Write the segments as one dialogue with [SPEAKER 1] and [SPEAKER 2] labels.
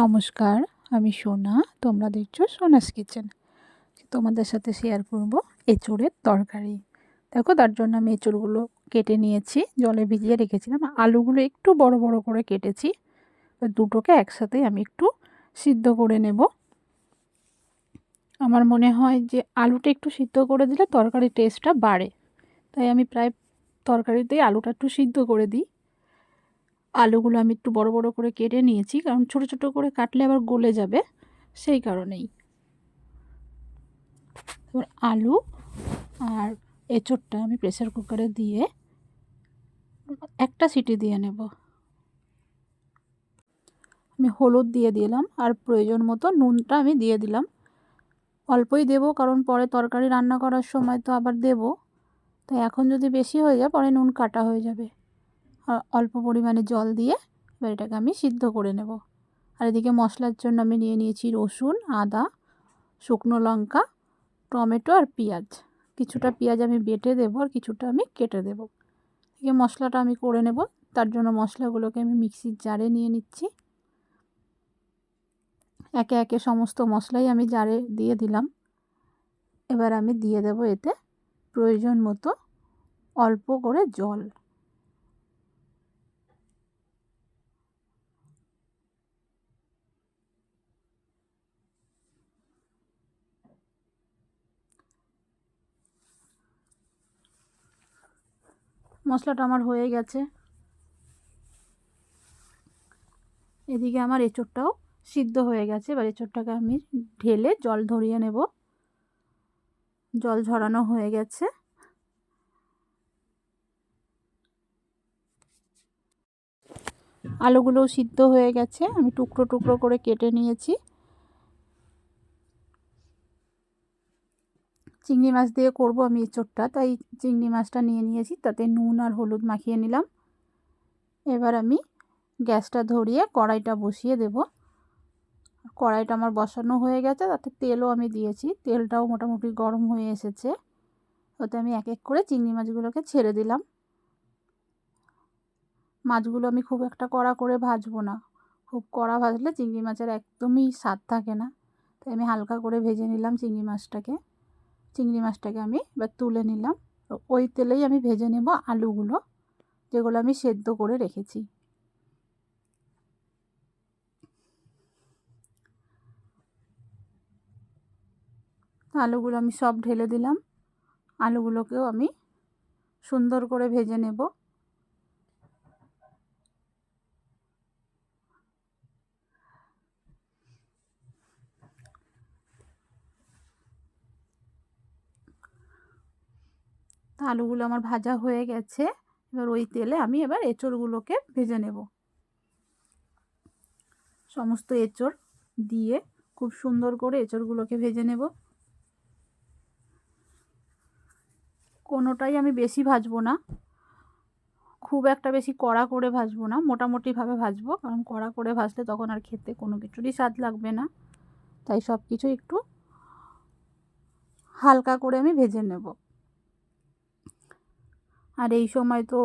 [SPEAKER 1] নমস্কার, আমি সোনা। তোমরা দেখছো সোনাস কিচেন। তোমাদের সাথে শেয়ার করব এঁচোড়ের তরকারি। দেখো, তার জন্য আমি এঁচোড়গুলো কেটে নিয়েছি, জলে ভিজিয়ে রেখেছিলাম। আলুগুলো একটু বড় বড় করে কেটেছি। দুটোকে একসাথে আমি একটু সিদ্ধ করে নেব। আমার মনে হয় যে আলুটা একটু সিদ্ধ করে দিলে তরকারির টেস্টটা বাড়ে, তাই আমি প্রায় তরকারিতেই আলুটা একটু সিদ্ধ করে দিই। আলুগুলো আমি একটু বড় বড় করে কেটে নিয়েছি, কারণ ছোট ছোট করে কাটলে আবার গলে যাবে, সেই কারণেই। এবার আলু আর এঁচোড়টা আমি প্রেসার কুকারে দিয়ে একটা সিটি দিয়ে নেব। আমি হলুদ দিয়ে দিলাম আর প্রয়োজন মতো নুনটা আমি দিয়ে দিলাম। অল্পই দেব, কারণ পরে তরকারি রান্না করার সময় তো আবার দেব, তাই এখন যদি বেশি হয়ে যায় পরে নুন কাটা হয়ে যাবে। আর অল্প পরিমাণে জল দিয়ে এবার এটাকে আমি সিদ্ধ করে নেব। আর এদিকে মশলার জন্য আমি নিয়ে নিয়েছি রসুন, আদা, শুকনো লঙ্কা, টমেটো আর পেঁয়াজ। কিছুটা পেঁয়াজ আমি বেটে দেবো আর কিছুটা আমি কেটে দেবো। এদিকে মশলাটা আমি করে নেব। তার জন্য মশলাগুলোকে আমি মিক্সির জারে নিয়ে নিচ্ছি। একে একে সমস্ত মশলাই আমি জারে দিয়ে দিলাম। এবার আমি দিয়ে দেব এতে প্রয়োজন মতো অল্প করে জল। মশলাটা আমার হয়ে গেছে। এদিকে আমার এঁচোড়টাও সিদ্ধ হয়ে গেছে। এবার এঁচোড়টাকে আমি ঢেলে জল ঝরিয়ে নেব। জল ঝরানো হয়ে গেছে। আলুগুলোও সিদ্ধ হয়ে গেছে, আমি টুকরো টুকরো করে কেটে নিয়েছি। চিংড়ি মাছ দিয়ে করব আমি এঁচোড়টা, তাই চিংড়ি মাছটা নিয়ে নিয়েছি, তাতে নুন আর হলুদ মাখিয়ে নিলাম। এবার আমি গ্যাসটা ধরিয়ে কড়াইটা বসিয়ে দেব। কড়াইটা আমার বসানো হয়ে গেছে, তাতে তেলও আমি দিয়েছি। তেলটাও মোটামুটি গরম হয়ে এসেছে। ওতে আমি এক এক করে চিংড়ি মাছগুলোকে ছেড়ে দিলাম। মাছগুলো আমি খুব একটা কড়া করে ভাজবো না, খুব কড়া ভাজলে চিংড়ি মাছের একদমই স্বাদ থাকে না, তাই আমি হালকা করে ভেজে নিলাম চিংড়ি মাছটাকে। চিংড়ি মাছটাকে আমি এবার তুলে নিলাম। ওই তেলেই আমি ভেজে নেব আলুগুলো, যেগুলো আমি সেদ্ধ করে রেখেছি। আলুগুলো আমি সব ঢেলে দিলাম। আলুগুলোকেও আমি সুন্দর করে ভেজে নেব। আলুগুলো আমার ভাজা হয়ে গেছে। এবার ওই তেলে আমি এবার এঁচোড়গুলোকে ভেজে নেব। সমস্ত এঁচোড় দিয়ে খুব সুন্দর করে এঁচোড়গুলোকে ভেজে নেব। কোনোটাই আমি বেশি ভাজবো না, খুব একটা বেশি কড়া করে ভাজবো না, মোটামুটিভাবে ভাজবো, কারণ কড়া করে ভাজলে তখন আর খেতে কোনো কিছুরই স্বাদ লাগবে না। তাই সব কিছু একটু হালকা করে আমি ভেজে নেব। আর এই সময় তো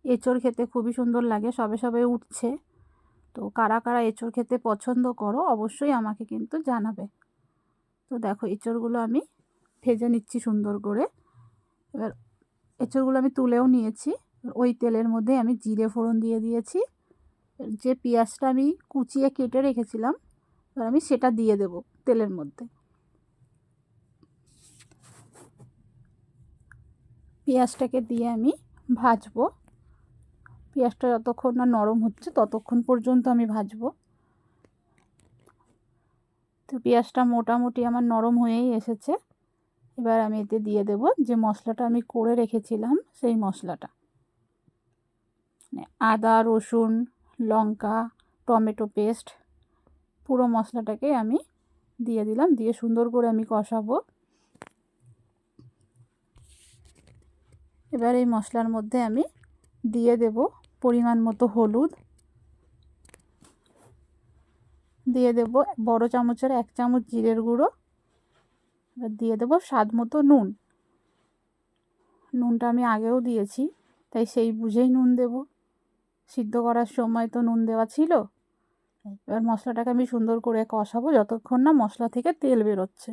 [SPEAKER 1] এঁচোড় খেতে খুবই সুন্দর লাগে, সবে সবে উঠছে। তো কারা কারা এঁচোড় খেতে পছন্দ করো অবশ্যই আমাকে কিন্তু জানাবে। তো দেখো, এঁচোড়গুলো আমি ভেজে নিচ্ছি সুন্দর করে। এবার এঁচোড়গুলো আমি তুলেও নিয়েছি। ওই তেলের মধ্যে আমি জিরে ফোড়ন দিয়ে দিয়েছি। যে পেঁয়াজটা আমি কুচিয়ে কেটে রেখেছিলাম, এবার আমি সেটা দিয়ে দেব তেলের মধ্যে। পেঁয়াজটাকে দিয়ে আমি ভাজবো। পেঁয়াজটা যতক্ষণ না নরম হচ্ছে ততক্ষণ পর্যন্ত আমি ভাজবো। তো পেঁয়াজটা মোটামুটি আমার নরম হয়েই এসেছে। এবার আমি এতে দিয়ে দেব যে মশলাটা আমি করে রেখেছিলাম, সেই মশলাটা, আদা, রসুন, লঙ্কা, টমেটো পেস্ট, পুরো মশলাটাকে আমি দিয়ে দিলাম। দিয়ে সুন্দর করে আমি কষাবো। এবার এই মশলার মধ্যে আমি দিয়ে দেব পরিমাণ মতো হলুদ, দিয়ে দেব বড় চামচের 1 চামচ জিরের গুঁড়ো, এবার দিয়ে দেব স্বাদ মতো নুন। নুনটা আমি আগেও দিয়েছি, তাই সেই বুঝেই নুন দেব। সিদ্ধ করার সময় তো নুন দেওয়া ছিল, এবার মশলাটাকে আমি সুন্দর করে কষাবো যতক্ষণ না মশলা থেকে তেল বেরোচ্ছে।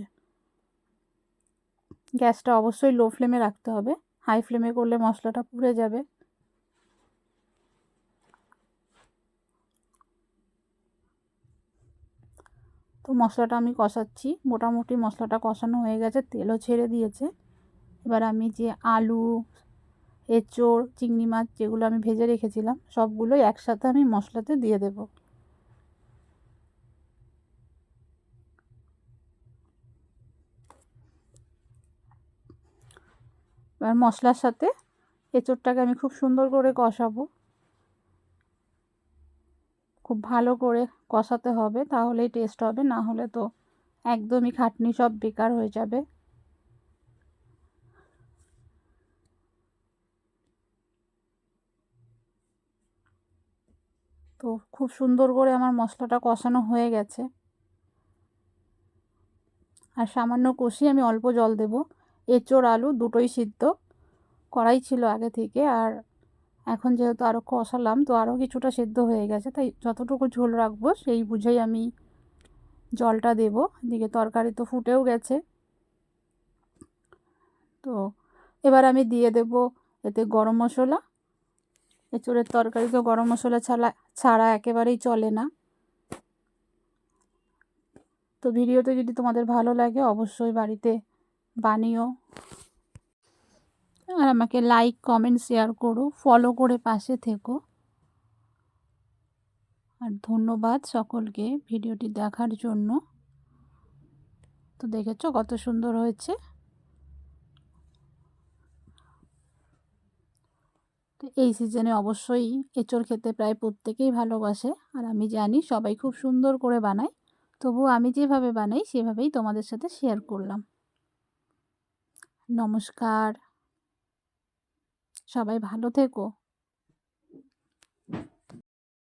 [SPEAKER 1] গ্যাসটা অবশ্যই লো ফ্লেমে রাখতে হবে, হাই ফ্লেমে করলে মশলাটা পুড়ে যাবে। তো মশলাটা আমি কষাচ্ছি, মোটামুটি মশলাটা কষানো হয়ে গেছে, তেলও ছেড়ে দিয়েছে। এবার আমি যে আলু, এঁচোড়, চিংড়ি মাছ যেগুলো আমি ভেজে রেখেছিলাম সবগুলোই একসাথে আমি মশলাতে দিয়ে দেব। এবার মশলার সাথে এঁচোড়টাকে আমি খুব সুন্দর করে কষাবো, খুব ভালো করে কষাতে হবে, তাহলেই টেস্ট হবে, না হলে তো একদমই খাটনি সব বেকার হয়ে যাবে। তো খুব সুন্দর করে আমার মশলাটা কষানো হয়ে গেছে। আর সামান্য কষিয়ে আমি অল্প জল দেব। এঁচোড় আলু দুটোই সিদ্ধ করাই ছিল আগে থেকে, আর এখন যেহেতু আরও কষালাম তো আরও কিছুটা সেদ্ধ হয়ে গেছে, তাই যতটুকু ঝোল রাখবো সেই বুঝেই আমি জলটা দেব। এদিকে তরকারি তো ফুটেও গেছে। তো এবার আমি দিয়ে দেব এতে গরম মশলা। এঁচোড়ের তরকারি তো গরম মশলা ছাড়া একেবারেই চলে না। তো ভিডিওটা যদি তোমাদের ভালো লাগে অবশ্যই বাড়িতে বানিও, আর আমাকে লাইক, কমেন্ট, শেয়ার করো, ফলো করে পাশে থেকো। আর ধন্যবাদ সকলকে ভিডিওটি দেখার জন্য। তো দেখেছো কত সুন্দর হয়েছে। তো এই সিজনে অবশ্যই এঁচোড় খেতে প্রায় প্রত্যেকেই ভালোবাসে, আর আমি জানি সবাই খুব সুন্দর করে বানায়। তবুও আমি যেভাবে বানাই সেভাবেই তোমাদের সাথে শেয়ার করলাম। নমস্কার, সবাই ভালো থেকো।